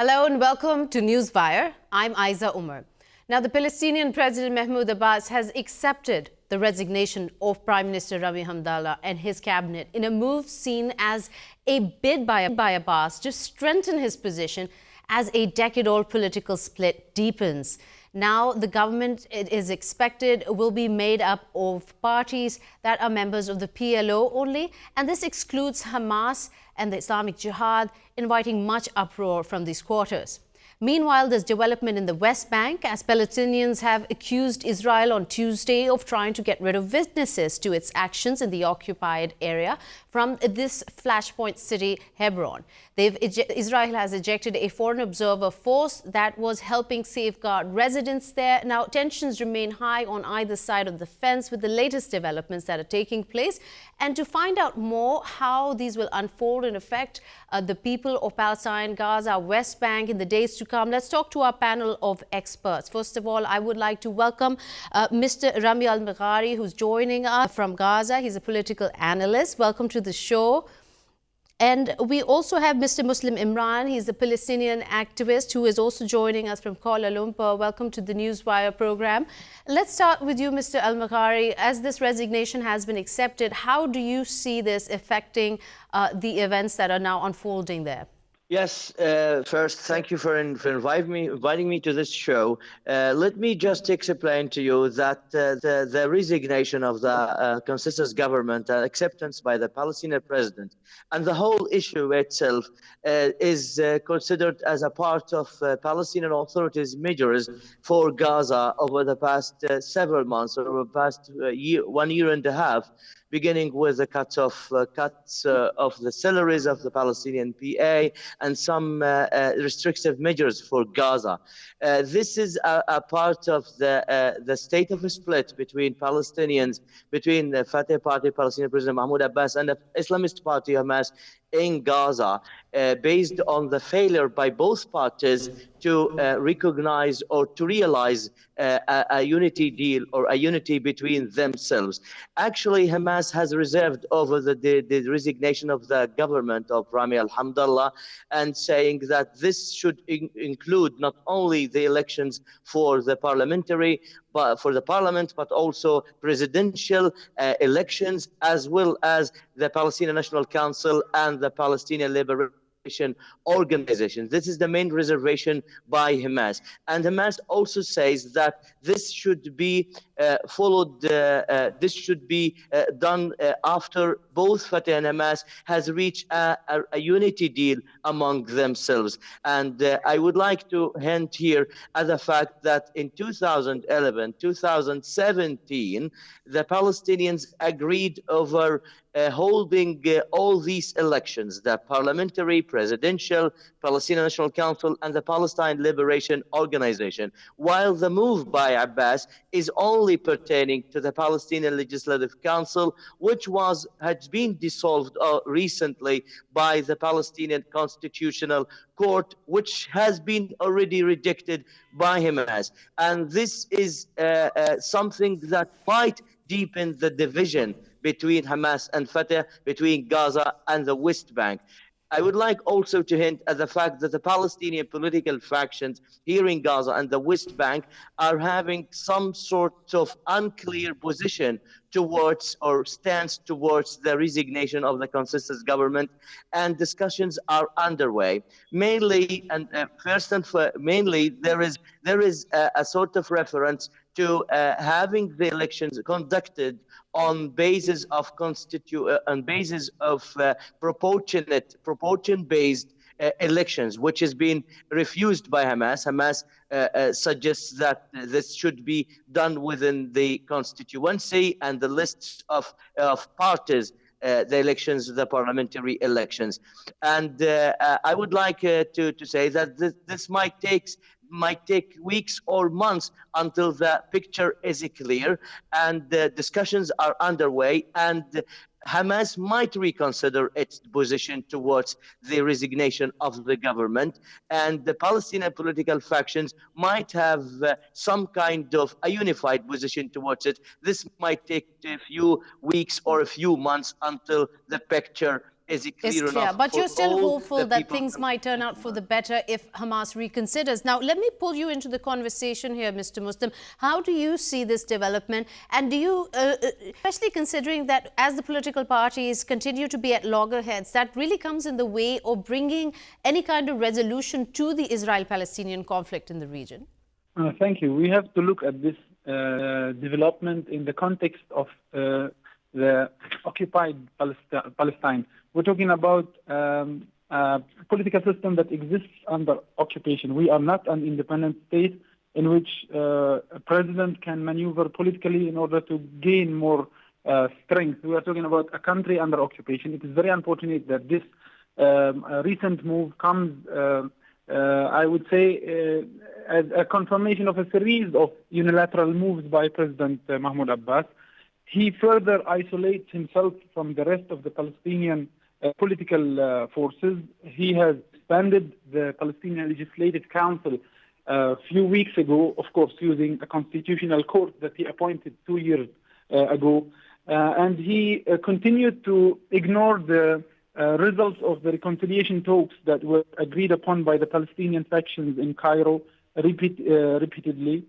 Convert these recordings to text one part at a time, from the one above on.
Hello and welcome to Newswire. I'm Ayza Omar. Now, the Palestinian President Mahmoud Abbas has accepted the resignation of Prime Minister Rami Almeghari and his cabinet in a move seen as a bid by Abbas to strengthen his position as a decade-old political split deepens. Now, the government, it is expected, will be made up of parties that are members of the PLO only, and this excludes Hamas and the Islamic Jihad, inviting much uproar from these quarters. Meanwhile, there's development in the West Bank as Palestinians have accused Israel on Tuesday of trying to get rid of witnesses to its actions in the occupied area from this flashpoint city, Hebron. Israel has ejected a foreign observer force that was helping safeguard residents there. Now, tensions remain high on either side of the fence with the latest developments that are taking place. And to find out more how these will unfold and affect the people of Palestine, Gaza, West Bank in the days to come, let's talk to our panel of experts. First of all, I would like to welcome Mr. Rami Almeghari, who's joining us from Gaza. He's a political analyst. Welcome to the show. And we also have Mr. Muslim Imran. He's a Palestinian activist who is also joining us from Kuala Lumpur. Welcome to the Newswire program. Let's start with you, Mr. Almeghari. As this resignation has been accepted, how do you see this affecting the events that are now unfolding there? Yes, first, thank you for inviting me to this show. Let me just explain to you that the resignation of the consensus government, acceptance by the Palestinian president, and the whole issue itself is considered as a part of Palestinian authorities' measures for Gaza over the past several months, over the past 1 year and a half, beginning with the cuts of the salaries of the Palestinian PA and some restrictive measures for Gaza. This is a part of the state of a split between Palestinians, between the Fatah Party, Palestinian President Mahmoud Abbas, and the Islamist Party Hamas in Gaza, based on the failure by both parties to recognize or to realize a unity deal or a unity between themselves. Actually, Hamas has reserved over the resignation of the government of Rami Almeghari and saying that this should include not only the elections for the parliamentary, for the parliament, but also presidential elections, as well as the Palestinian National Council and the Palestinian Liberation Organization. This is the main reservation by Hamas. And Hamas also says that this should be followed, this should be done after both Fatah and Hamas has reached a unity deal among themselves. And I would like to hint here at the fact that in 2011, 2017, the Palestinians agreed over holding all these elections, the parliamentary, presidential, Palestinian National Council, and the Palestine Liberation Organization, while the move by Abbas is only pertaining to the Palestinian Legislative Council, which had been dissolved recently by the Palestinian Constitutional Court, which has been already rejected by Hamas. And this is something that might deepen the division between Hamas and Fatah, between Gaza and the West Bank. I would like also to hint at the fact that the Palestinian political factions here in Gaza and the West Bank are having some sort of unclear position towards or stance towards the resignation of the consensus government, and discussions are underway. Mainly, and mainly, there is a sort of reference to having the elections conducted on basis of proportion-based elections, which has been refused by Hamas. Hamas suggests that this should be done within the constituency and the lists of parties, the elections, the parliamentary elections. And I would like to say that this might take weeks or months until the picture is clear, and discussions are underway, and Hamas might reconsider its position towards the resignation of the government, and the Palestinian political factions might have some kind of a unified position towards it. This might take a few weeks or a few months until the picture is is clear clear. enough But for you're still all hopeful the that people. things might turn out for the better if Hamas reconsiders. Now, let me pull you into the conversation here, Mr. Muslim. How do you see this development? And do you, especially considering that as the political parties continue to be at loggerheads, that really comes in the way of bringing any kind of resolution to the Israel-Palestinian conflict in the region? Thank you. We have to look at this development in the context of the occupied Palestine. We're talking about a political system that exists under occupation. We are not an independent state in which a president can maneuver politically in order to gain more strength. We are talking about a country under occupation. It is very unfortunate that this recent move comes, I would say, as a confirmation of a series of unilateral moves by President Mahmoud Abbas. He further isolates himself from the rest of the Palestinian political forces. He has expanded the Palestinian Legislative Council a few weeks ago, of course, using a constitutional court that he appointed 2 years ago. And he continued to ignore the results of the reconciliation talks that were agreed upon by the Palestinian factions in Cairo repeatedly.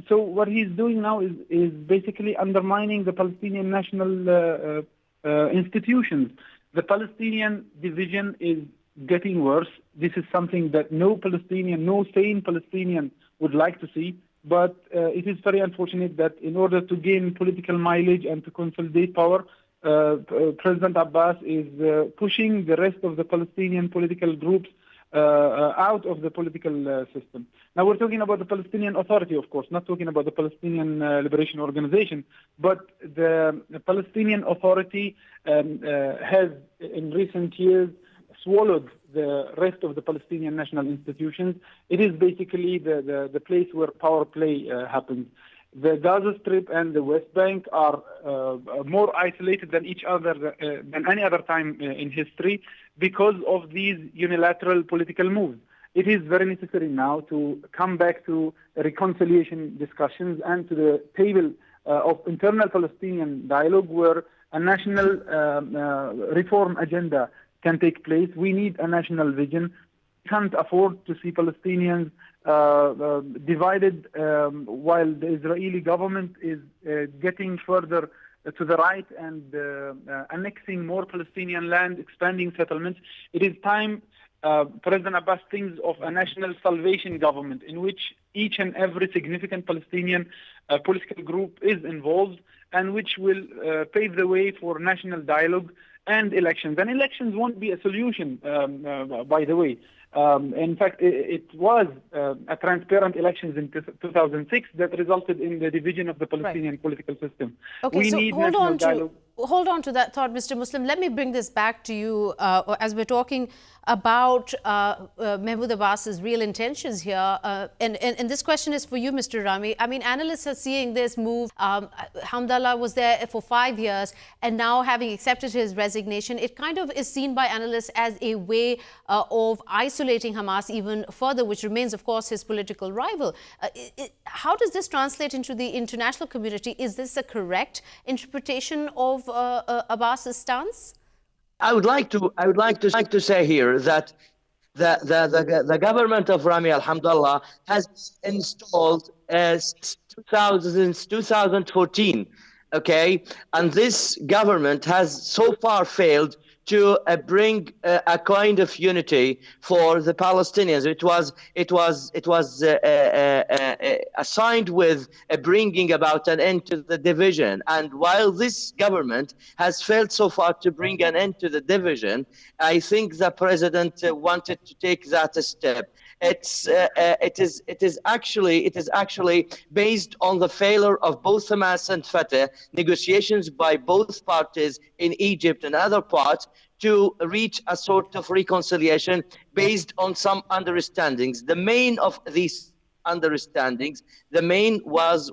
So what he's doing now is basically undermining the Palestinian national institutions. The Palestinian division is getting worse. This is something that no sane Palestinian would like to see. But it is very unfortunate that in order to gain political mileage and to consolidate power, President Abbas is pushing the rest of the Palestinian political groups out of the political system. Now, we're talking about the Palestinian Authority, of course, not talking about the Palestinian Liberation Organization, but the Palestinian Authority has, in recent years, swallowed the rest of the Palestinian national institutions. It is basically the place where power play happens. The Gaza Strip and the West Bank are more isolated than each other than any other time in history because of these unilateral political moves. It is very necessary now to come back to reconciliation discussions and to the table of internal Palestinian dialogue where a national reform agenda can take place. We need a national vision. We can't afford to see Palestinians divided while the Israeli government is getting further to the right and annexing more Palestinian land, expanding settlements. It is time President Abbas thinks of a national salvation government in which each and every significant Palestinian political group is involved and which will pave the way for national dialogue and elections. And elections won't be a solution, by the way. In fact, it was a transparent elections in 2006 that resulted in the division of the Palestinian political system. Okay, we so need national dialogue. Hold on to that thought, Mr. Muslim. Let me bring this back to you as we're talking about Mahmoud Abbas's real intentions here. And this question is for you, Mr. Rami. I mean, analysts are seeing this move. Hamdallah was there for 5 years, and now having accepted his resignation, it kind of is seen by analysts as a way of isolating Hamas even further, which remains, of course, his political rival. How does this translate into the international community? Is this a correct interpretation of Abbas's stance? I would like to say here that the government of Rami Alhamdulillah has installed since 2014, okay, and this government has so far failed to bring a kind of unity for the Palestinians. It was assigned with bringing about an end to the division. And while this government has failed so far to bring an end to the division, I think the president wanted to take that step. It is actually based on the failure of both Hamas and Fatah negotiations by both parties in Egypt and other parts to reach a sort of reconciliation based on some understandings. The main of these understandings, was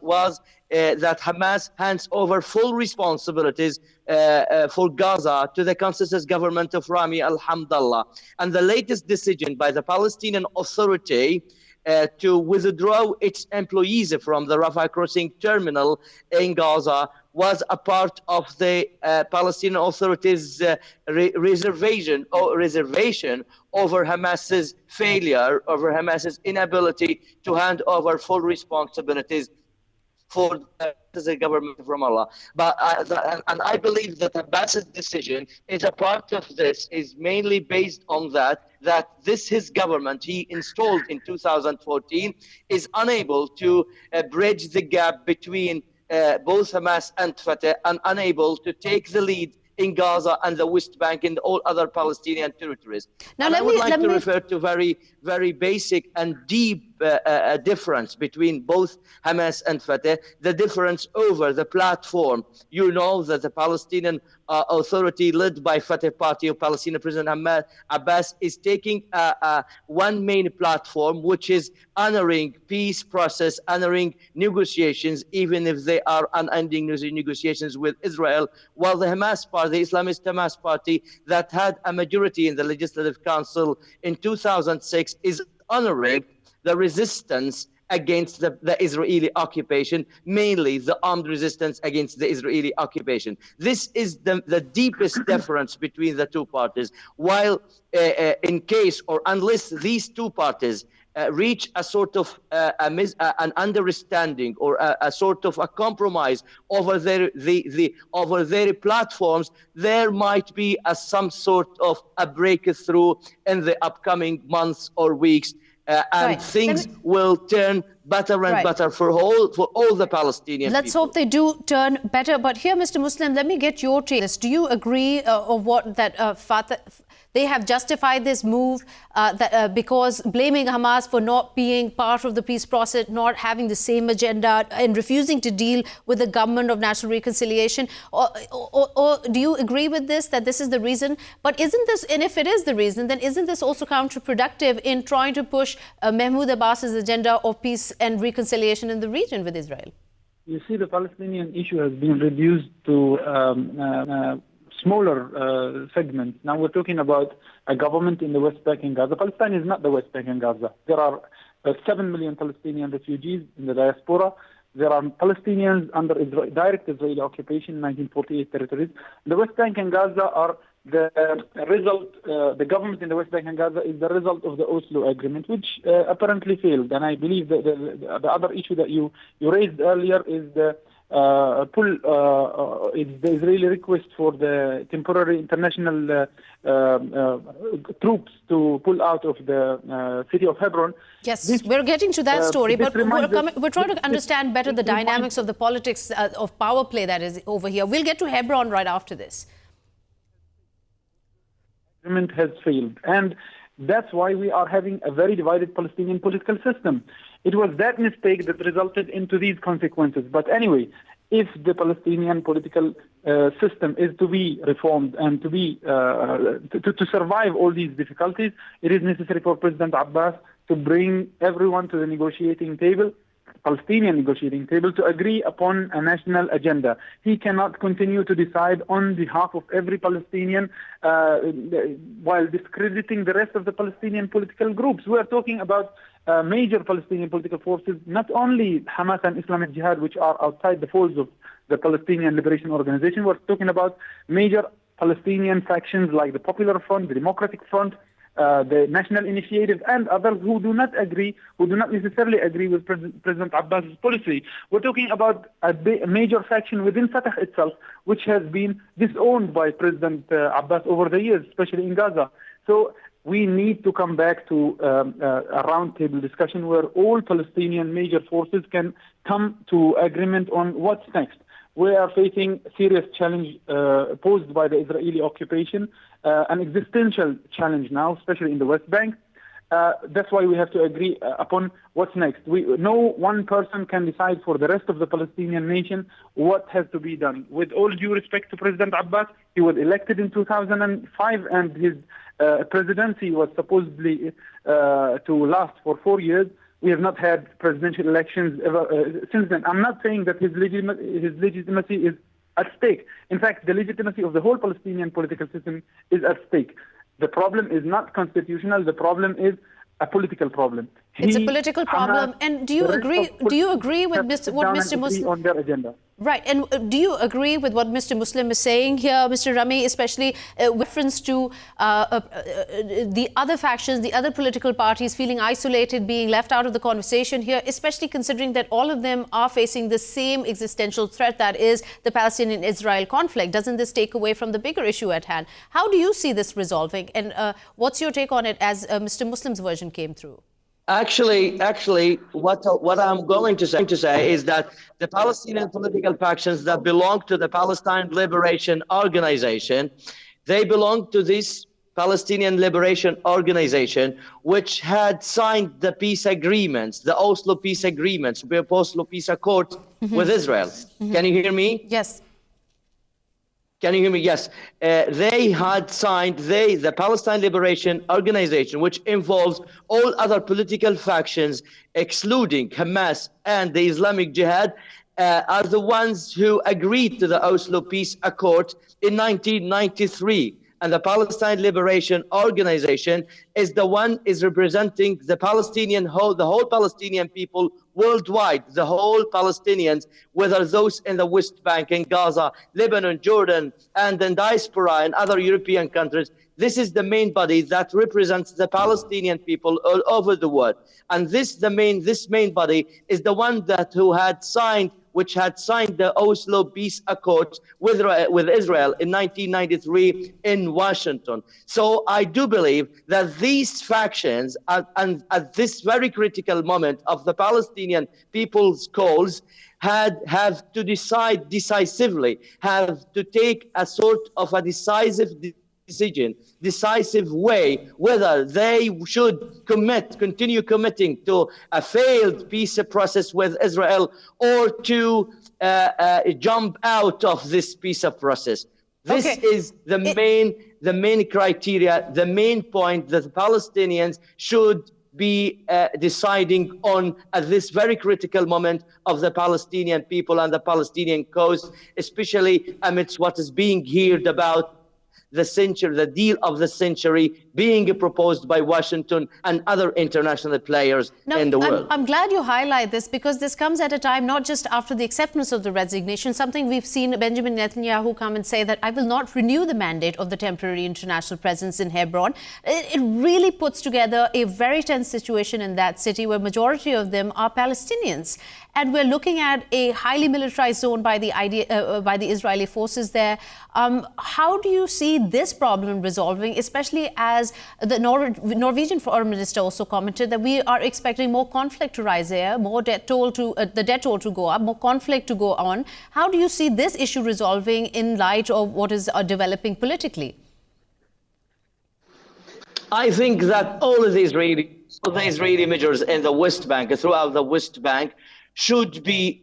that Hamas hands over full responsibilities for Gaza to the consensus government of Rami Alhamdulillah. And the latest decision by the Palestinian Authority to withdraw its employees from the Rafah crossing terminal in Gaza was a part of the Palestinian Authority's reservation over Hamas's failure, over Hamas's inability to hand over full responsibilities for the government of Ramallah. But I believe that Abbas's decision is a part of this, is mainly based on that his government he installed in 2014 is unable to bridge the gap between both Hamas and Fatah, and unable to take the lead in Gaza and the West Bank and all other Palestinian territories. Now, I would like to refer to very, very basic and deep difference between both Hamas and Fatah, the difference over the platform. You know that the Palestinian Authority led by Fatah Party of Palestinian President Abbas is taking one main platform, which is honoring peace process, honoring negotiations, even if they are unending negotiations with Israel, while the Hamas Party, the Islamist Hamas Party, that had a majority in the Legislative Council in 2006, is honoring the resistance against the Israeli occupation, mainly the armed resistance against the Israeli occupation. This is the deepest difference between the two parties. While in case or unless these two parties reach a sort of an understanding or a sort of a compromise over their platforms, there might be some sort of a breakthrough in the upcoming months or weeks. And things will turn better and better for all the Palestinian Let's people. hope they do turn better. But here, Mr. Muslim, let me get your take on this. Do you agree of what that Fatah, they have justified this move because blaming Hamas for not being part of the peace process, not having the same agenda, and refusing to deal with the government of national reconciliation? Or do you agree with this, that this is the reason? But isn't this, and if it is the reason, then isn't this also counterproductive in trying to push Mahmoud Abbas's agenda of peace and reconciliation in the region with Israel? You see, the Palestinian issue has been reduced to smaller segments. Now we're talking about a government in the West Bank and Gaza. Palestine is not the West Bank and Gaza. There are 7 million Palestinian refugees in the diaspora. There are Palestinians under direct Israeli occupation in 1948 territories. The West Bank and Gaza are the result, the government in the West Bank and Gaza is the result of the Oslo Agreement, which apparently failed. And I believe that the other issue that you raised earlier is the is the Israeli request for the temporary international troops to pull out of the city of Hebron. Yes, we're getting to that story, but we're trying to understand better the dynamics of the politics of power play that is over here. We'll get to Hebron right after this. Agreement has failed, and that's why we are having a very divided Palestinian political system. It was that mistake that resulted into these consequences. But anyway, if the Palestinian political system is to be reformed and to be to survive all these difficulties, it is necessary for President Abbas to bring everyone to the negotiating table, Palestinian negotiating table, to agree upon a national agenda. He cannot continue to decide on behalf of every Palestinian while discrediting the rest of the Palestinian political groups. We are talking about major Palestinian political forces, not only Hamas and Islamic Jihad, which are outside the folds of the Palestinian Liberation Organization. We're talking about major Palestinian factions like the Popular Front, the Democratic Front, the National Initiative, and others who do not necessarily agree with President Abbas's policy. We're talking about a major faction within Fatah itself, which has been disowned by President Abbas over the years, especially in Gaza. So we need to come back to a roundtable discussion where all Palestinian major forces can come to agreement on what's next. We are facing serious challenge posed by the Israeli occupation, an existential challenge now, especially in the West Bank. That's why we have to agree upon what's next. No one person can decide for the rest of the Palestinian nation what has to be done. With all due respect to President Abbas, he was elected in 2005 and his presidency was supposedly to last for 4 years. We have not had presidential elections ever since then. I'm not saying that his legitimacy is at stake. In fact, the legitimacy of the whole Palestinian political system is at stake. The problem is not constitutional. The problem is a political problem. It's a political problem. And do you agree? Do you agree with what Mr. Muslim on their agenda? Right, and do you agree with what Mr. Muslim is saying here, Mr. Rami, especially with reference to the other factions, the other political parties feeling isolated, being left out of the conversation here, especially considering that all of them are facing the same existential threat, that is the Palestinian-Israel conflict? Doesn't this take away from the bigger issue at hand? How do you see this resolving, and what's your take on it as Mr. Muslim's version came through? Actually, what I'm going to say is that the Palestinian political factions that belong to the Palestine Liberation Organization, they belong to this Palestinian Liberation Organization, which had signed the peace agreements, the Oslo peace agreements, the Oslo peace accords with Israel. Can you hear me? Yes. Can you hear me? Yes. They had signed, the Palestine Liberation Organization, which involves all other political factions, excluding Hamas and the Islamic Jihad, are the ones who agreed to the Oslo Peace Accord in 1993. And the Palestine Liberation Organization is representing the whole Palestinian people worldwide, the whole Palestinians, whether those in the West Bank, in Gaza, Lebanon, Jordan, and in diaspora and other European countries. This is the main body that represents the Palestinian people all over the world. And this main body is the one which had signed the Oslo Peace Accords with Israel in 1993 in Washington. So I do believe that these factions, at this very critical moment of the Palestinian people's cause, have to decide decisively, have to take a sort of a decisive way, whether they should continue committing to a failed peace process with Israel, or to jump out of this peace process. This is the main criteria, the main point that the Palestinians should be deciding on at this very critical moment of the Palestinian people and the Palestinian cause, especially amidst what is being heard about the deal of the century being proposed by Washington and other international players in the world. I'm glad you highlight this, because this comes at a time not just after the acceptance of the resignation, something we've seen Benjamin Netanyahu come and say that I will not renew the mandate of the temporary international presence in Hebron. It really puts together a very tense situation in that city, where majority of them are Palestinians. And we're looking at a highly militarized zone by the Israeli forces there. How do you see this problem resolving, especially as the Norwegian foreign minister also commented that we are expecting more conflict to rise there, more the death toll to go up, more conflict to go on? How do you see this issue resolving in light of what is developing politically? I think that all of the Israeli measures in the West Bank, throughout the West Bank, should be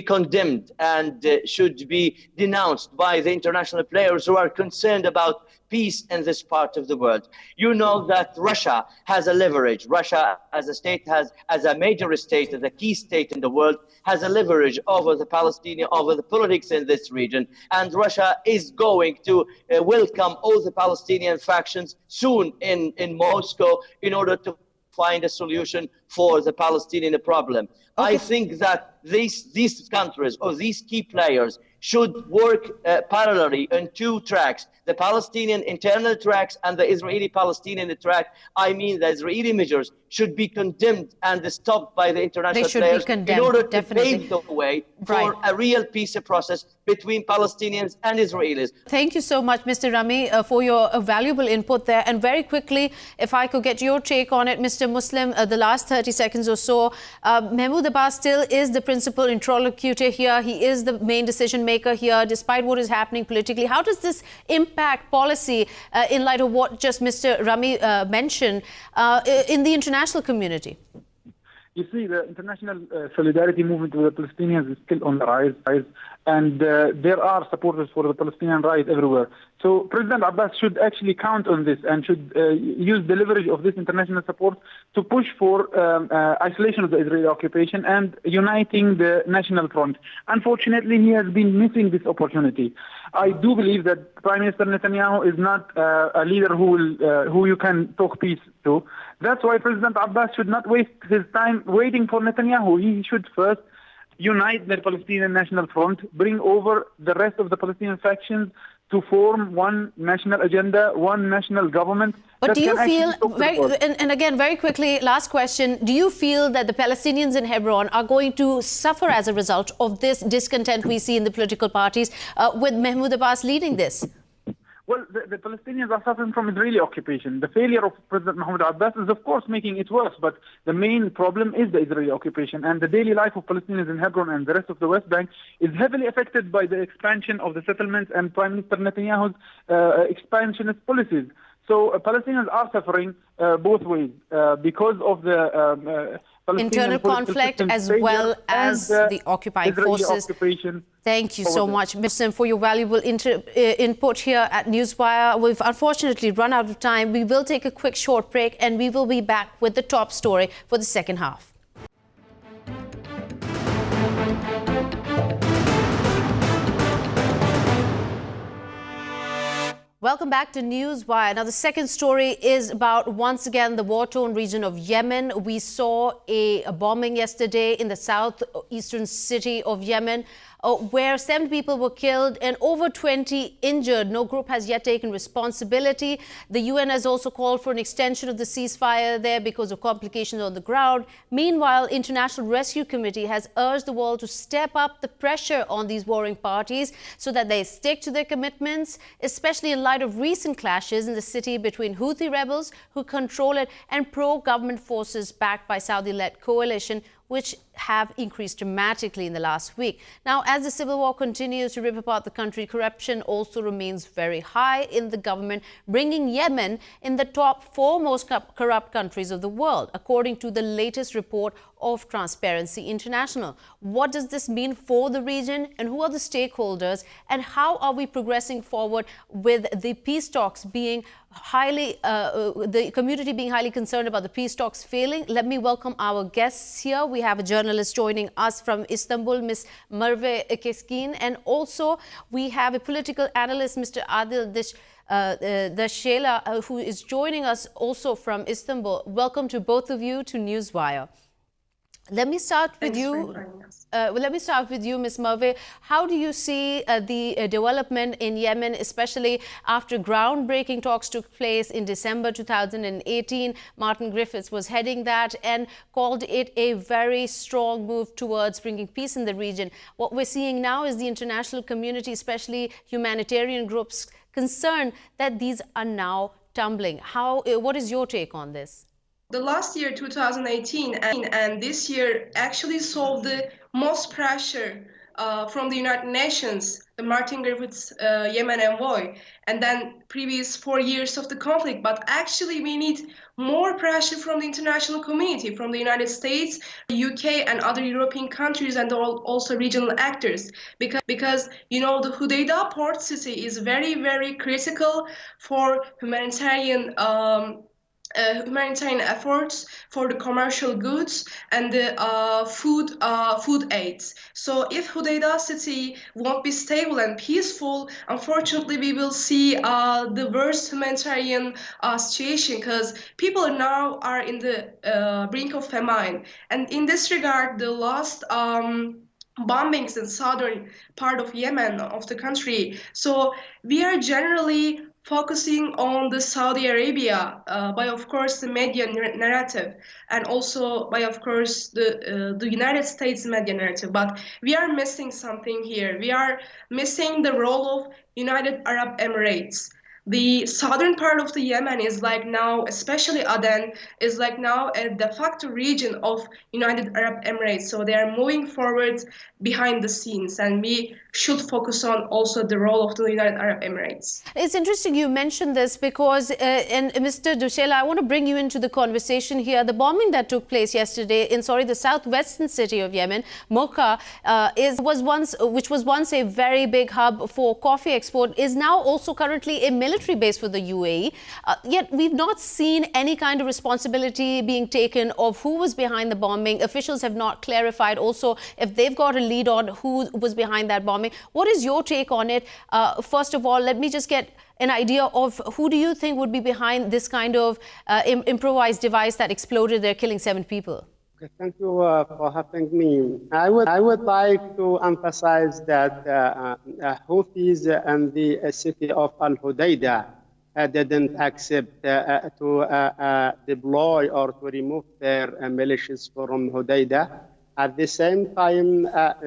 condemned and should be denounced by the international players who are concerned about peace in this part of the world. You know that Russia has a leverage. Russia as a state as a major state, as a key state in the world, has a leverage over the politics in this region. And Russia is going to welcome all the Palestinian factions soon in Moscow in order to find a solution for the Palestinian problem. I think that these countries or these key players should work parallelly on two tracks, the Palestinian internal tracks and the Israeli-Palestinian track. I mean, the Israeli measures should be condemned and stopped by the international players in order to pave the way for a real peace process between Palestinians and Israelis. Thank you so much, Mr. Rami, for your valuable input there. And very quickly, if I could get your take on it, Mr. Muslim, the last 30 seconds or so. Mahmoud Abbas still is the principal interlocutor here. He is the main decision maker here, despite what is happening politically. How does this impact policy in light of what just Mr. Rami mentioned in the international community? You see, the international solidarity movement with the Palestinians is still on the rise, and there are supporters for the Palestinian right everywhere. So President Abbas should actually count on this and should use the leverage of this international support to push for isolation of the Israeli occupation and uniting the national front. Unfortunately, he has been missing this opportunity. I do believe that Prime Minister Netanyahu is not a leader who you can talk peace to. That's why President Abbas should not waste his time waiting for Netanyahu. He should first unite the Palestinian National Front, bring over the rest of the Palestinian factions to form one national agenda, one national government. But do you feel, and again, very quickly, last question, do you feel that the Palestinians in Hebron are going to suffer as a result of this discontent we see in the political parties with Mahmoud Abbas leading this? Well, the Palestinians are suffering from Israeli occupation. The failure of President Mahmoud Abbas is, of course, making it worse. But the main problem is the Israeli occupation. And the daily life of Palestinians in Hebron and the rest of the West Bank is heavily affected by the expansion of the settlements and Prime Minister Netanyahu's expansionist policies. So Palestinians are suffering both ways because of the internal conflict as well as the occupying forces. Thank you so much, Mr. for your valuable input here at Newswire. We've unfortunately run out of time. We will take a quick short break and we will be back with the top story for the second half. Welcome back to Newswire. Now, the second story is about, once again, the war-torn region of Yemen. We saw a bombing yesterday in the southeastern city of Yemen, where 7 people were killed and over 20 injured. No group has yet taken responsibility. The UN has also called for an extension of the ceasefire there because of complications on the ground. Meanwhile, International Rescue Committee has urged the world to step up the pressure on these warring parties so that they stick to their commitments, especially in light of recent clashes in the city between Houthi rebels who control it and pro-government forces backed by Saudi-led coalition, which have increased dramatically in the last week. Now, as the civil war continues to rip apart the country, corruption also remains very high in the government, bringing Yemen in the top 4 most corrupt countries of the world, according to the latest report of Transparency International. What does this mean for the region, and who are the stakeholders, and how are we progressing forward with the peace talks being the community being highly concerned about the peace talks failing? Let me welcome our guests here. We have a journalist joining us from Istanbul, Ms. Merve Keskin, and also we have a political analyst, Mr. Adel Deshilah, who is joining us also from Istanbul. Welcome to both of you to Newswire. Let me start with you. Let me start with you, Ms. Merve. How do you see the development in Yemen, especially after groundbreaking talks took place in December 2018? Martin Griffiths was heading that and called it a very strong move towards bringing peace in the region. What we're seeing now is the international community, especially humanitarian groups, concerned that these are now tumbling. What is your take on this? The last year, 2018, and this year actually saw the most pressure from the United Nations, the Martin Griffiths Yemen envoy, and then previous 4 years of the conflict. But actually, we need more pressure from the international community, from the United States, the UK, and other European countries, and also regional actors, because you know the Hudaydah port city is very, very critical for humanitarian efforts, for the commercial goods and the food aids. So if Hudaydah city won't be stable and peaceful, unfortunately we will see the worst humanitarian situation, because people now are in the brink of famine. And in this regard, the last bombings in southern part of Yemen, of the country. So we are generally focusing on the Saudi Arabia by, of course, the media narrative, and also by, of course, the United States media narrative. But we are missing something here. We are missing the role of United Arab Emirates. the southern part of the Yemen is like now, especially Aden, is like now a de facto region of United Arab Emirates. So they are moving forward behind the scenes, and we should focus on also the role of the United Arab Emirates. It's interesting you mentioned this because, and Mr. Deshilah, I want to bring you into the conversation here. The bombing that took place yesterday in, the southwestern city of Yemen, Mocha, which was once a very big hub for coffee export, is now also currently a military base for the UAE. Yet we've not seen any kind of responsibility being taken of who was behind the bombing. Officials have not clarified also if they've got a lead on who was behind that bombing. What is your take on it? First of all, let me just get an idea of who do you think would be behind this kind of improvised device that exploded there, killing 7 people? Okay, thank you for having me. I would like to emphasize that Houthis and the city of Al Hudaydah didn't accept to deploy or to remove their militias from Hudaydah. At the same time,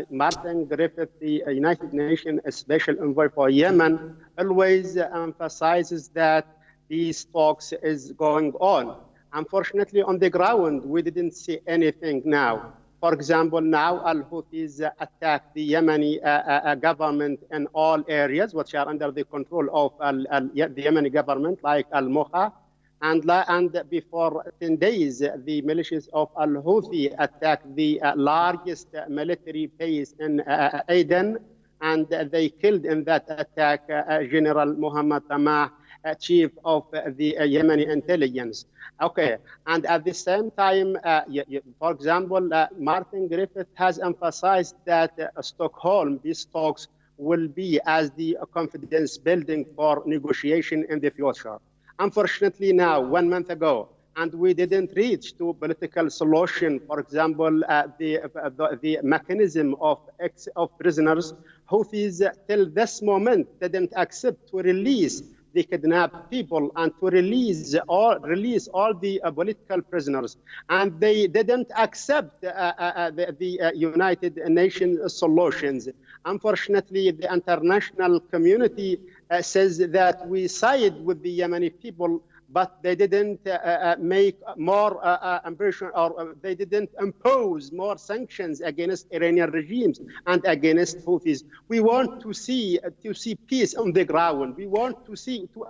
Martin Griffith, the United Nations Special Envoy for Yemen, always emphasizes that these talks is going on. Unfortunately, on the ground, we didn't see anything now. For example, now Al-Houthis attack the Yemeni government in all areas which are under the control of the Yemeni government, like Al-Mocha. And before 10 days, the militias of Al-Houthi attacked the largest military base in Aden, and they killed in that attack General Muhammad Tamah, chief of the Yemeni intelligence. Okay, and at the same time, for example, Martin Griffith has emphasized that Stockholm, these talks will be as the confidence building for negotiation in the future. Unfortunately, now, 1 month ago, and we didn't reach to political solution. For example, the mechanism of prisoners, Houthis till this moment didn't accept to release the kidnapped people and to release all the political prisoners. And they didn't accept the United Nations solutions. Unfortunately, the international community says that we side with the Yemeni people, but they didn't make more ambition, or they didn't impose more sanctions against Iranian regimes and against Houthis. We want to see peace on the ground. We want to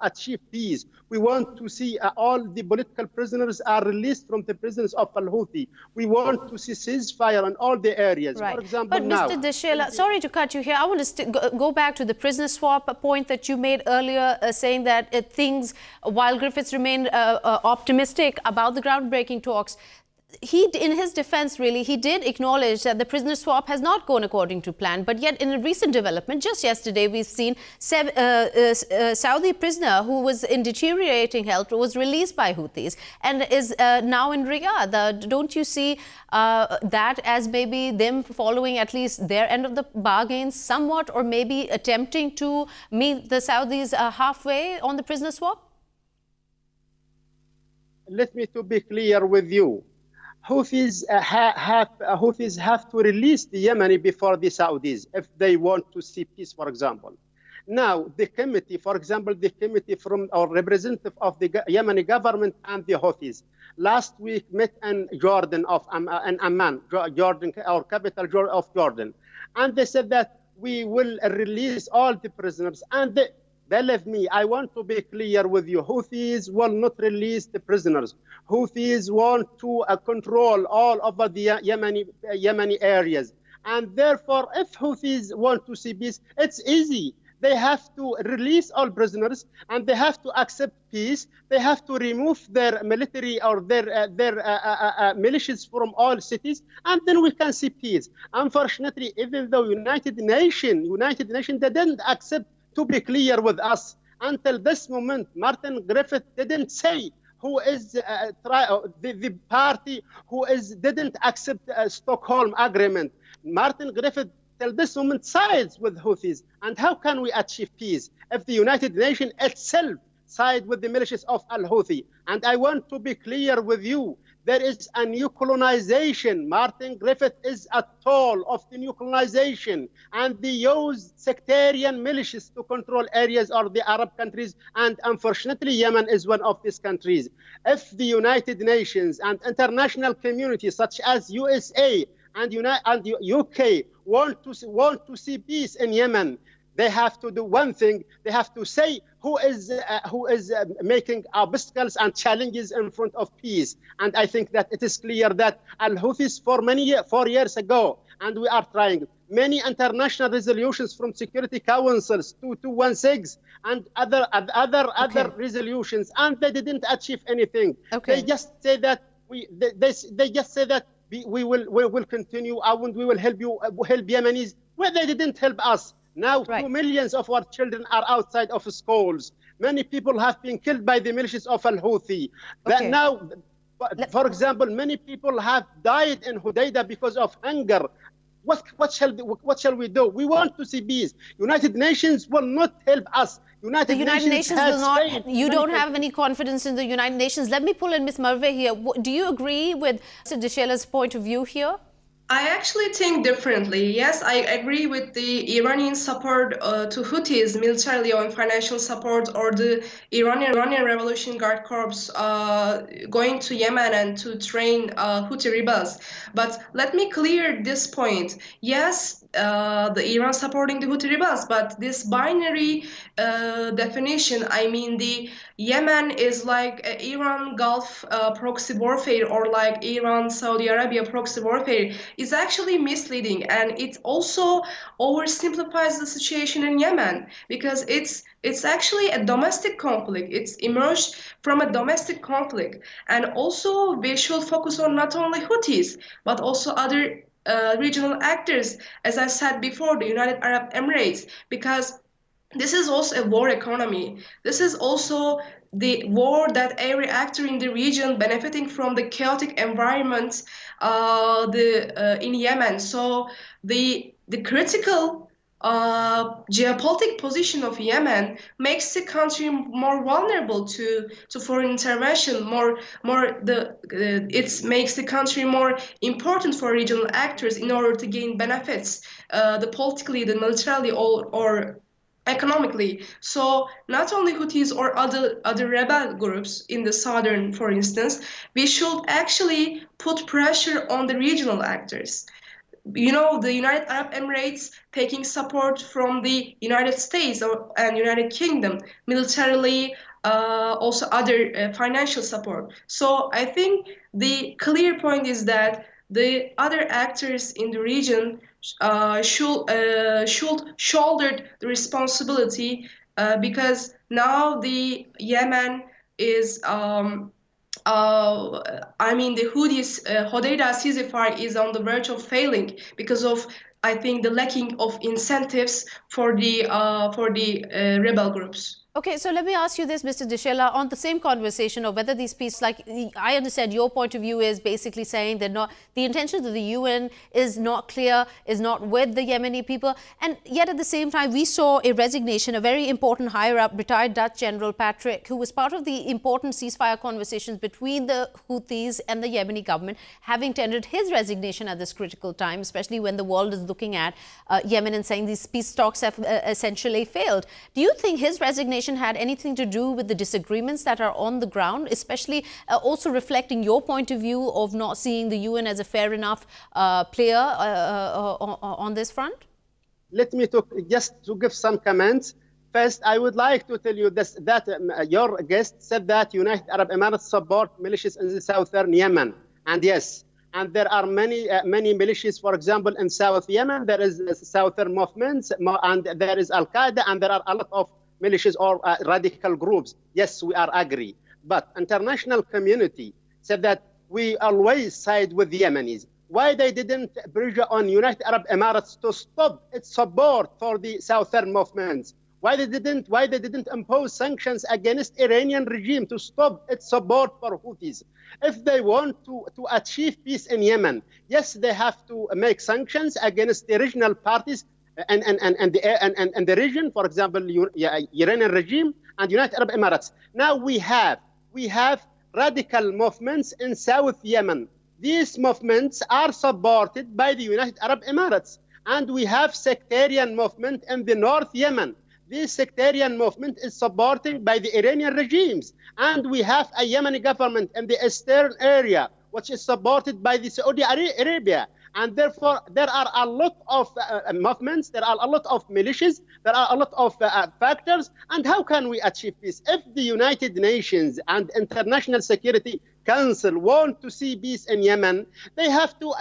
achieve peace. We want to see all the political prisoners are released from the prisons of Al-Houthi. We want to see ceasefire in all the areas. Right. For example, but Mr. Deshilah, sorry to cut you here. I want to go back to the prisoner swap point that you made earlier, saying that things, while Griffiths remained optimistic about the groundbreaking talks, in his defense, really, he did acknowledge that the prisoner swap has not gone according to plan. But yet, in a recent development, just yesterday, we've seen Saudi prisoner who was in deteriorating health was released by Houthis and is now in Riyadh. Don't you see that as maybe them following at least their end of the bargain somewhat, or maybe attempting to meet the Saudis halfway on the prisoner swap? Let me to be clear with you. Houthis have to release the Yemeni before the Saudis if they want to see peace, for example. Now, the committee, for example, the committee from our representative of the Yemeni government and the Houthis, last week met in Jordan, in Amman, Jordan, our capital of Jordan. And they said that we will release all the prisoners. And believe me, I want to be clear with you. Houthis will not release the prisoners. Houthis want to control all over the Yemeni areas. And therefore, if Houthis want to see peace, it's easy. They have to release all prisoners and they have to accept peace. They have to remove their military or their militias from all cities, and then we can see peace. Unfortunately, even though United Nations didn't accept to be clear with us. Until this moment, Martin Griffith didn't say who is the party who didn't accept Stockholm Agreement. Martin Griffith, till this moment, sides with Houthis. And how can we achieve peace if the United Nations itself side with the militias of Al-Houthi? And I want to be clear with you There is a new colonization. Martin Griffith is a tool of the new colonization, and they use sectarian militias to control areas of the Arab countries, and unfortunately Yemen is one of these countries. If the United Nations and international communities such as USA and UK want to see peace in Yemen, they have to do one thing. They have to say who is making obstacles and challenges in front of peace. And I think that it is clear that Al-Houthis 4 years ago, and we are trying many international resolutions from Security Councils, 2216, and other resolutions, and they didn't achieve anything. Okay. They just say that we will continue and we will help Yemenis. Well, they didn't help us. Now, 2 million of our children are outside of schools. Many people have been killed by the militias of Al-Houthi. Okay. Now, for example, many people have died in Hudaydah because of hunger. What shall we do? We want to see peace. United Nations will not help us. The United Nations will not. You don't have any confidence in the United Nations. Let me pull in Ms. Merve here. Do you agree with Mr. Deshilah's point of view here? I actually think differently. Yes, I agree with the Iranian support to Houthis, militarily or financial support, or the Iranian Revolution Guard Corps going to Yemen and to train Houthi rebels. But let me clear this point. Yes, the Iran supporting the Houthi rebels, but this binary definition, I mean the Yemen is like Iran Gulf proxy warfare, or like Iran Saudi Arabia proxy warfare, is actually misleading, and it also oversimplifies the situation in Yemen, because it's actually a domestic conflict. It's emerged from a domestic conflict, and also we should focus on not only Houthis but also other regional actors, as I said before, the United Arab Emirates, because this is also a war economy. This is also the war that every actor in the region benefiting from the chaotic environment in Yemen. So the critical geopolitical position of Yemen makes the country more vulnerable to foreign intervention. It makes the country more important for regional actors in order to gain benefits, the politically, the militarily, or economically. So not only Houthis or other rebel groups in the southern, for instance, we should actually put pressure on the regional actors. You know, the United Arab Emirates taking support from the United States and United Kingdom, militarily, also other financial support. So I think the clear point is that the other actors in the region should shoulder the responsibility, because now the Yemen is the Houthis, Hodeidah ceasefire is on the verge of failing because of, I think, the lacking of incentives for the rebel groups. Okay, so let me ask you this, Mr. Deshilah, on the same conversation of whether these peace, like I understand your point of view is basically saying that the intentions of the UN is not clear, is not with the Yemeni people, and yet at the same time we saw a resignation, a very important higher up, retired Dutch General Patrick, who was part of the important ceasefire conversations between the Houthis and the Yemeni government, having tendered his resignation at this critical time, especially when the world is looking at Yemen and saying these peace talks have essentially failed. Do you think his resignation had anything to do with the disagreements that are on the ground, especially also reflecting your point of view of not seeing the UN as a fair enough player on this front? Let me just to give some comments. First, I would like to tell you this, that your guest said that United Arab Emirates support militias in the southern Yemen, and yes, and there are many militias. For example, in South Yemen, there is southern movements, and there is Al Qaeda, and there are a lot of militias or radical groups. Yes, we are agree. But international community said that we always side with the Yemenis. Why they didn't pressure on United Arab Emirates to stop its support for the southern movements? Why they didn't impose sanctions against Iranian regime to stop its support for Houthis? If they want to achieve peace in Yemen, yes, they have to make sanctions against the regional parties and the region, for example, Iranian regime and United Arab Emirates. Now we have radical movements in South Yemen. These movements are supported by the United Arab Emirates. And we have sectarian movement in the North Yemen. This sectarian movement is supported by the Iranian regimes. And we have a Yemeni government in the eastern area, which is supported by the Saudi Arabia. And therefore, there are a lot of movements, there are a lot of militias, there are a lot of factors. And how can we achieve peace? If the United Nations and International Security Council want to see peace in Yemen, they have to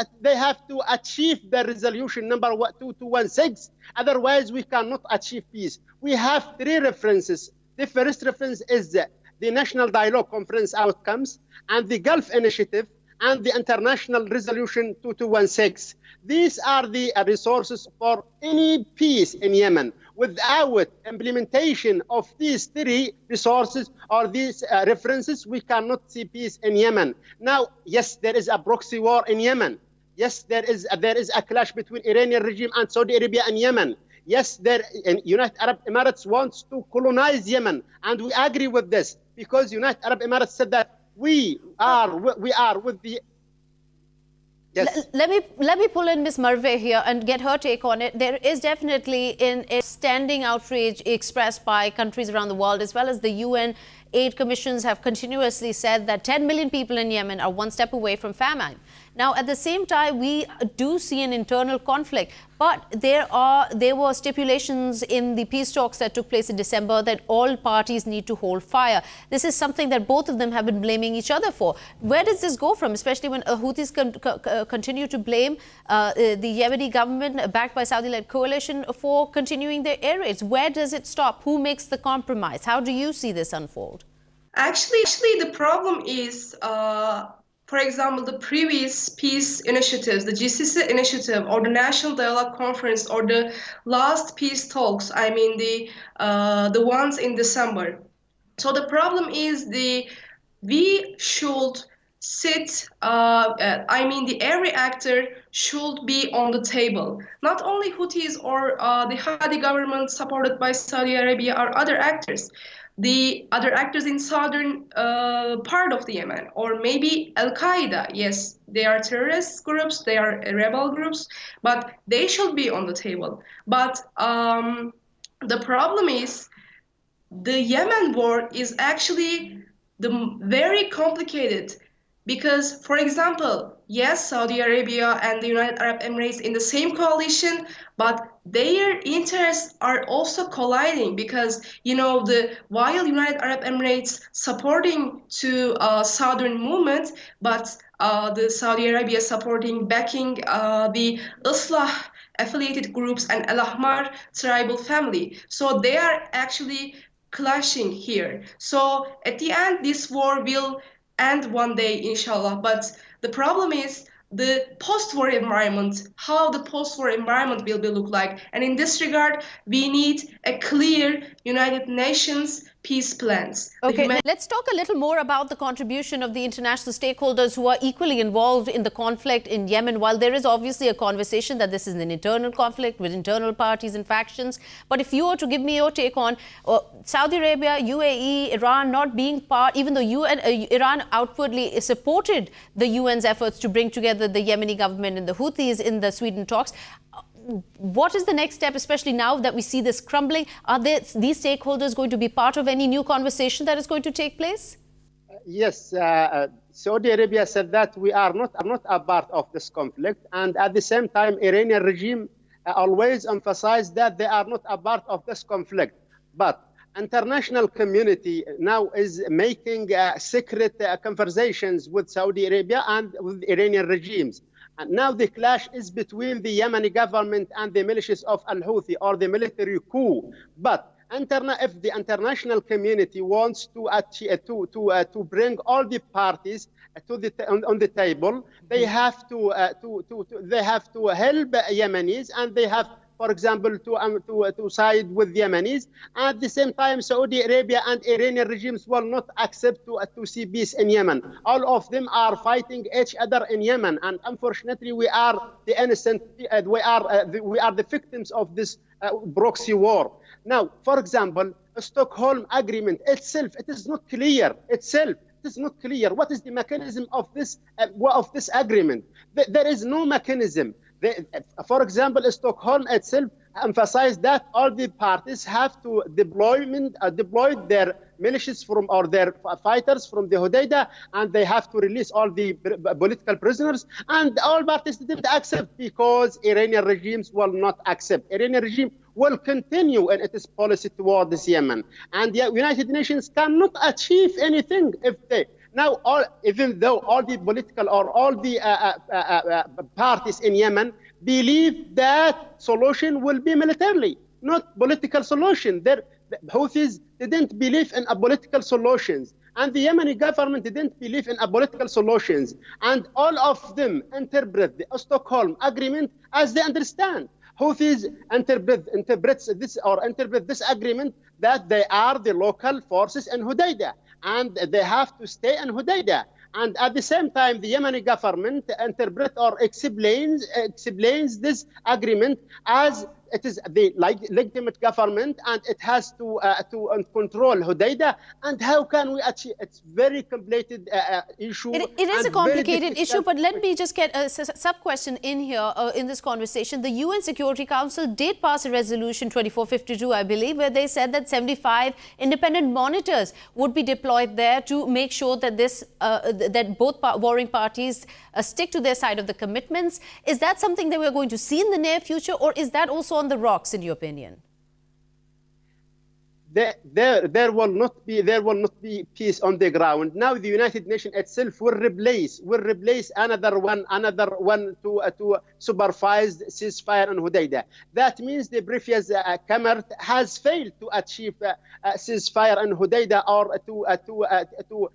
achieve the resolution number 2216. Otherwise, we cannot achieve peace. We have three references. The first reference is the National Dialogue Conference outcomes and the Gulf Initiative and the International Resolution 2216. These are the resources for any peace in Yemen. Without implementation of these three resources or these references, we cannot see peace in Yemen. Now, yes, there is a proxy war in Yemen. Yes, there is a clash between Iranian regime and Saudi Arabia and Yemen. Yes, United Arab Emirates wants to colonize Yemen, and we agree with this because United Arab Emirates said that we are with the. Yes. Let me pull in Ms. Merve here and get her take on it. There is definitely a standing outrage expressed by countries around the world, as well as the UN aid commissions have continuously said that 10 million people in Yemen are one step away from famine. Now, at the same time, we do see an internal conflict, but there were stipulations in the peace talks that took place in December that all parties need to hold fire. This is something that both of them have been blaming each other for. Where does this go from, especially when Houthis continue to blame the Yemeni government, backed by Saudi-led coalition, for continuing their air raids? Where does it stop? Who makes the compromise? How do you see this unfold? Actually, the problem is, for example, the previous peace initiatives, the GCC initiative or the National Dialogue Conference or the last peace talks, I mean the ones in December. So the problem is we should sit, the every actor should be on the table. Not only Houthis or the Hadi government supported by Saudi Arabia or other actors. The other actors in southern part of the Yemen, or maybe Al-Qaeda. Yes, they are terrorist groups, they are rebel groups, but they should be on the table. But the problem is the Yemen war is actually very complicated because, for example, yes, Saudi Arabia and the United Arab Emirates in the same coalition, but their interests are also colliding because, while United Arab Emirates supporting to southern movement, but the Saudi Arabia backing the Islah affiliated groups and Al-Ahmar tribal family. So they are actually clashing here. So at the end, this war will end one day, inshallah. But the problem is the post-war environment, how the post-war environment will look like. And in this regard, we need a clear United Nations peace plans. Okay, let's talk a little more about the contribution of the international stakeholders who are equally involved in the conflict in Yemen. While there is obviously a conversation that this is an internal conflict with internal parties and factions, but if you were to give me your take on Saudi Arabia, UAE, Iran not being part, even though Iran outwardly supported the UN's efforts to bring together the Yemeni government and the Houthis in the Sweden talks, what is the next step, especially now that we see this crumbling? Are these stakeholders going to be part of any new conversation that is going to take place? Yes, Saudi Arabia said that we are not a part of this conflict. And at the same time, Iranian regime always emphasized that they are not a part of this conflict. But international community now is making secret conversations with Saudi Arabia and with Iranian regimes. And now the clash is between the Yemeni government and the militias of Al-Houthi or the military coup. But if the international community wants to bring all the parties on the table, they have to help Yemenis, and they have, for example, to side with Yemenis. At the same time, Saudi Arabia and Iranian regimes will not accept to see peace in Yemen. All of them are fighting each other in Yemen, and unfortunately, we are the innocent. We are the victims of this proxy war. Now, for example, the Stockholm Agreement itself, it is not clear itself. is not clear. What is the mechanism of this agreement? There is no mechanism. For example, Stockholm itself emphasized that all the parties have to deploy their militias or their fighters from the Hodeidah, and they have to release all the political prisoners. And all parties didn't accept because Iranian regimes will not accept. Iranian regime will continue in its policy towards Yemen, and the United Nations cannot achieve anything if they. Now, even though all the political or all the parties in Yemen believe that solution will be militarily, not political solution. The Houthis didn't believe in political solutions, and the Yemeni government didn't believe in political solutions, and all of them interpret the Stockholm Agreement as they understand. Houthis interpret this agreement that they are the local forces in Hodeidah, and they have to stay in Hodeidah. And at the same time, the Yemeni government interprets or explains this agreement as it is the legitimate government, and it has to control Hodeidah. And how can we achieve? It's very complicated issue. It is a complicated issue, but let me just get a sub-question in here in this conversation. The UN Security Council did pass a resolution 2452, I believe, where they said that 75 independent monitors would be deployed there to make sure that that both warring parties stick to their side of the commitments. Is that something that we're going to see in the near future, or is that also on the rocks, in your opinion? There will not be peace on the ground. Now the United Nations itself will replace another one to supervise ceasefire in Hodeidah. That means the previous Cameroon has failed to achieve ceasefire in Hodeidah, or to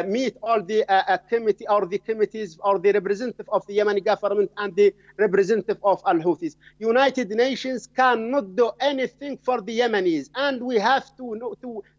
meet all the committees or the representative of the Yemeni government and the representative of Al-Houthis. United Nations cannot do anything for the Yemenis, and we have to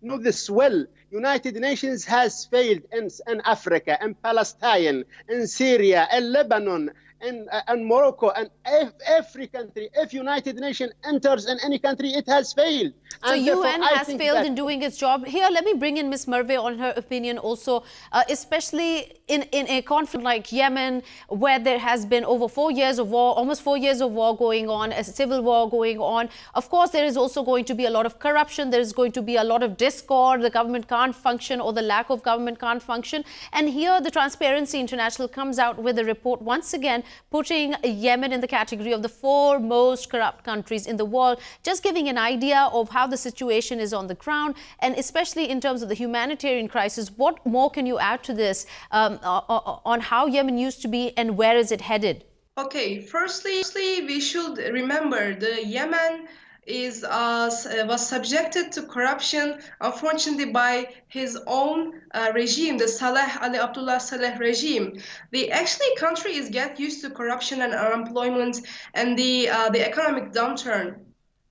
know this well. United Nations has failed in Africa, in Palestine, in Syria, in Lebanon, in Morocco, and every country. If United Nations enters in any country, it has failed. So UN has failed in doing its job. Here, let me bring in Ms. Merve on her opinion also, especially in a conflict like Yemen, where there has been over 4 years of war, almost 4 years of war going on, a civil war going on. Of course, there is also going to be a lot of corruption. There is going to be a lot of discord. The government can't function, or the lack of government can't function. And here, the Transparency International comes out with a report once again, putting Yemen in the category of the 4 most corrupt countries in the world, just giving an idea of how the situation is on the ground, and especially in terms of the humanitarian crisis. What more can you add to this on how Yemen used to be and where is it headed? Okay, firstly, we should remember the Yemen was subjected to corruption, unfortunately, by his own regime, the Saleh Ali Abdullah Saleh regime. The country is get used to corruption and unemployment and the economic downturn.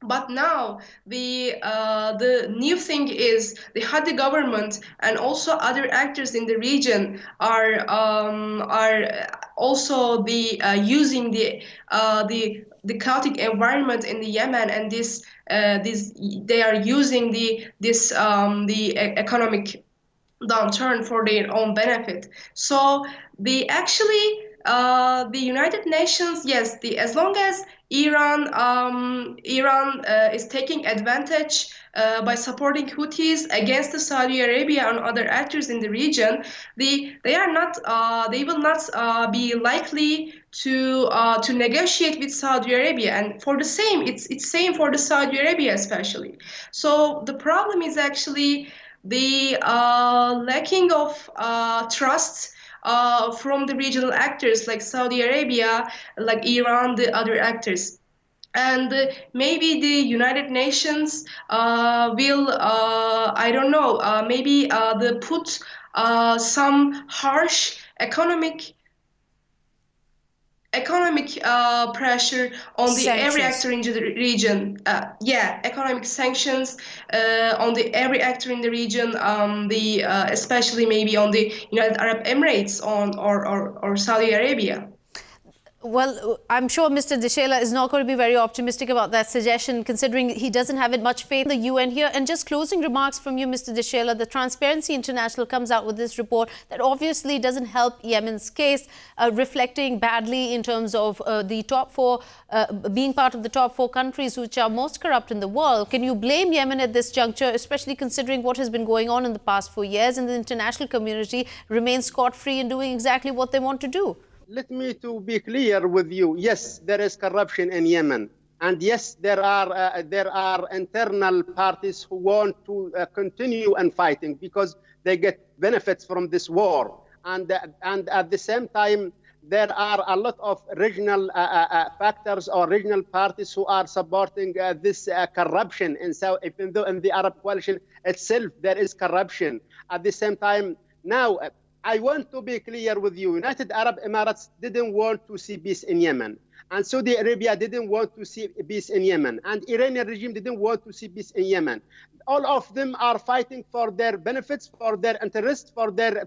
But now the new thing is the Hadi government and also other actors in the region are also using the chaotic environment in the Yemen, and they are using the economic downturn for their own benefit. So the United Nations, yes, as long as Iran is taking advantage by supporting Houthis against the Saudi Arabia and other actors in the region, they will not be likely to negotiate with Saudi Arabia. And for the same, it's same for the Saudi Arabia especially. So the problem is actually the lacking of trust from the regional actors like Saudi Arabia, like Iran, the other actors. And maybe the United Nations will, I don't know, maybe they put some harsh economic pressure on every actor in the region. Economic sanctions on every actor in the region, especially maybe on the United Arab Emirates or Saudi Arabia. Well, I'm sure Mr. Deshilah is not going to be very optimistic about that suggestion, considering he doesn't have much faith in the UN here. And just closing remarks from you, Mr. Deshilah. The Transparency International comes out with this report that obviously doesn't help Yemen's case, reflecting badly in terms of the top four, being part of the top four countries which are most corrupt in the world. Can you blame Yemen at this juncture, especially considering what has been going on in the past 4 years and the international community remains scot-free in doing exactly what they want to do? Let me to be clear with you. Yes, there is corruption in Yemen, and yes, there are internal parties who want to continue and fighting because they get benefits from this war, and at the same time, there are a lot of regional factors or regional parties who are supporting this corruption. And so, even though in the Arab coalition itself there is corruption, at the same time now. I want to be clear with you. United Arab Emirates didn't want to see peace in Yemen. And Saudi Arabia didn't want to see peace in Yemen. And Iranian regime didn't want to see peace in Yemen. All of them are fighting for their benefits, for their interests, for their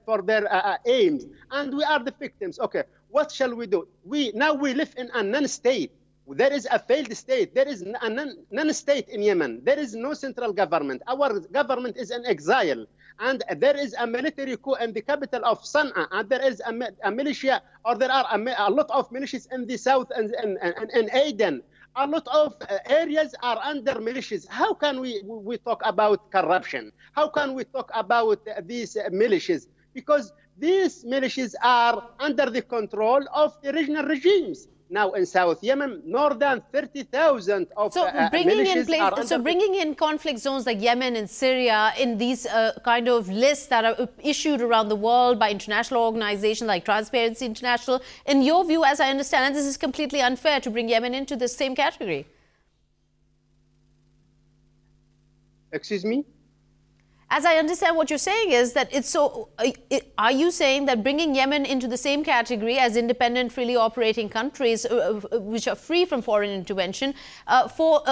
aims. And we are the victims. Okay, what shall we do? Now we live in a non-state. There is a failed state. There is a non-state in Yemen. There is no central government. Our government is in exile. And there is a military coup in the capital of Sana'a. And there is a militia, or there are a lot of militias in the south and in Aden. A lot of areas are under militias. How can we talk about corruption? How can we talk about these militias? Because these militias are under the control of the regional regimes. Now in South Yemen, more than 30,000 of militias So bringing in conflict zones like Yemen and Syria in these kind of lists that are issued around the world by international organizations like Transparency International, in your view, as I understand it, this is completely unfair to bring Yemen into the same category. Excuse me? As I understand, what you're saying is that it's so. Are you saying that bringing Yemen into the same category as independent, freely operating countries, which are free from foreign intervention, for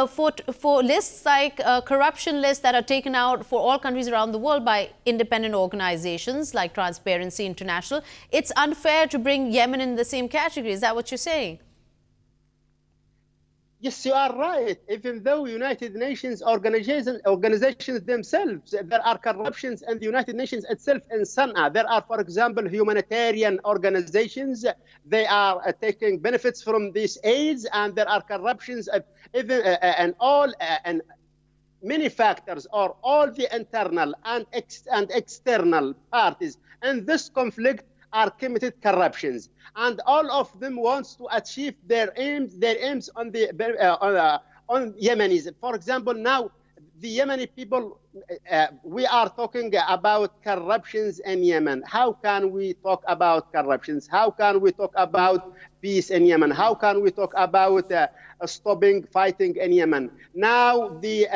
lists like corruption lists that are taken out for all countries around the world by independent organizations like Transparency International, it's unfair to bring Yemen in the same category? Is that what you're saying? Yes, you are right. Even though United Nations organizations themselves, there are corruptions in the United Nations itself in Sana'a. There are, for example, humanitarian organizations. They are taking benefits from these aids, and there are corruptions even and many factors, or all the internal and external parties in this conflict are committed corruptions, and all of them wants to achieve their aims on the on Yemenis. For example, now the Yemeni people, we are talking about corruptions in Yemen. How can we talk about corruptions? How can we talk about peace in Yemen? How can we talk about stopping fighting in Yemen? Now the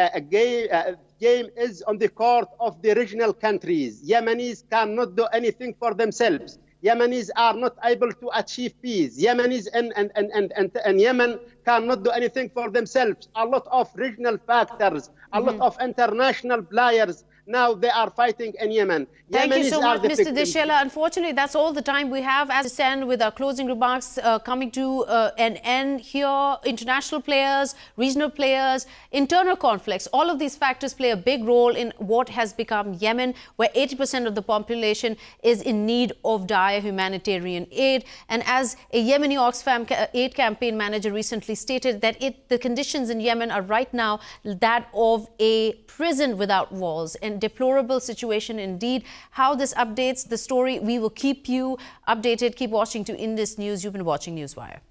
game is on the court of the regional countries. Yemenis cannot do anything for themselves. Yemenis are not able to achieve peace. Yemenis and Yemen cannot do anything for themselves. A lot of regional factors, a lot of international players, now they are fighting in Yemen. Thank you so much, Mr. Deshilah. Unfortunately, that's all the time we have. As we stand with our closing remarks coming to an end here, international players, regional players, internal conflicts, all of these factors play a big role in what has become Yemen, where 80% of the population is in need of dire humanitarian aid. And as a Yemeni Oxfam aid campaign manager recently stated, that the conditions in Yemen are right now that of a prison without walls, and deplorable situation indeed. How this updates the story, we will keep you updated. Keep watching to Indus News. You've been watching Newswire.